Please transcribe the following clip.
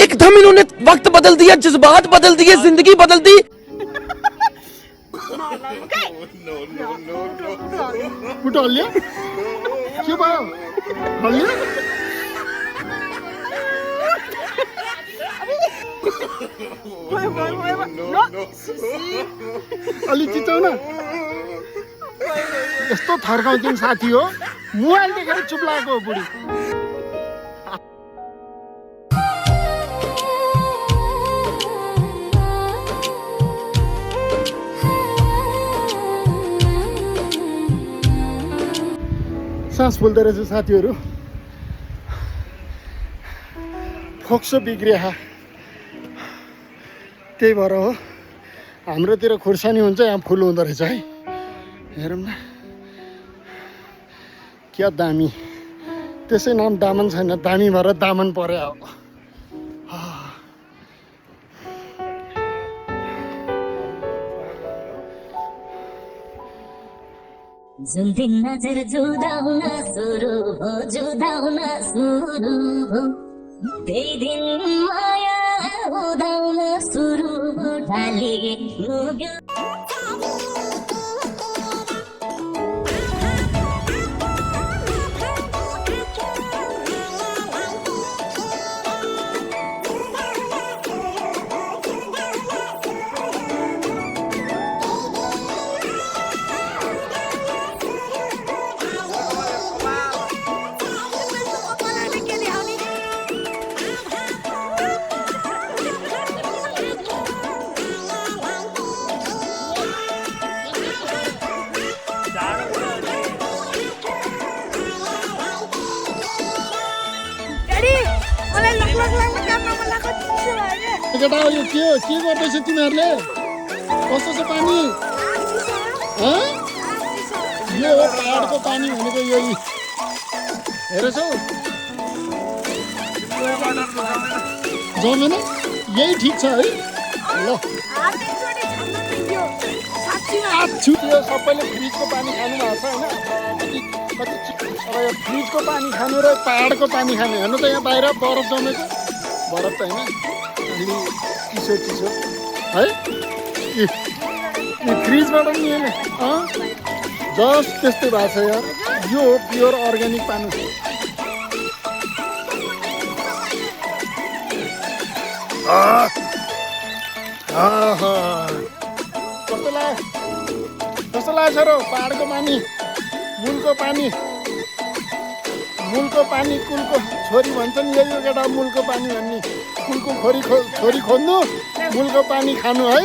एकदम इन्होंने वक्त बदल दिया, जज्बात बदल दिए, जिंदगी बदल दी। कुठं हल्ल्या के भयो हल्ल्या अलि चिचाउ न यस्तो थर्काउँछन् साथी हो मोबाइल देखेर चुप लागेको हो बुढी सास फुल्दो रहेछ साथीहरू फोक्सो बिग्रिया त्यही भएर हो हाम्रोतिर खुर्सानी हुन्छ यहाँ फुल हुँदो रहेछ है हेरौँ न क्या दामी त्यसै नाम दामन छैन दामी भएर दामन पर्यो अब जुन दिन नजर जुदाउन सुरु हो जुदाउन सुरु हो त्यही दिन माया उदाउन सुरु हो ढालियो केटा यो के गर्दैछ तिमीहरूले कस्तो छ पानी यो हो पहाडको पानी भनेको यही हेरेछौ जमेन यही ठिक छ है ल यो सबैले फ्रिजको पानी खानु भएको छ होइन फ्रिजको पानी खानु र पहाडको पानी खानु हेर्नु त यहाँ बाहिर बरफ जमेको बरफ त होइन चिसो चिसो है फ्रिजबाट नि जस्ट त्यस्तै भएको छ यार यो हो प्योर अर्ग्यानिक पानी कस्तो लाग्छ र पहाडको पानी मूलको पानी कुलको छोरी भन्छन् यही हो केटा मूलको पानी भन्ने कुलको छोरी खोज्नु मूलको पानी खानु है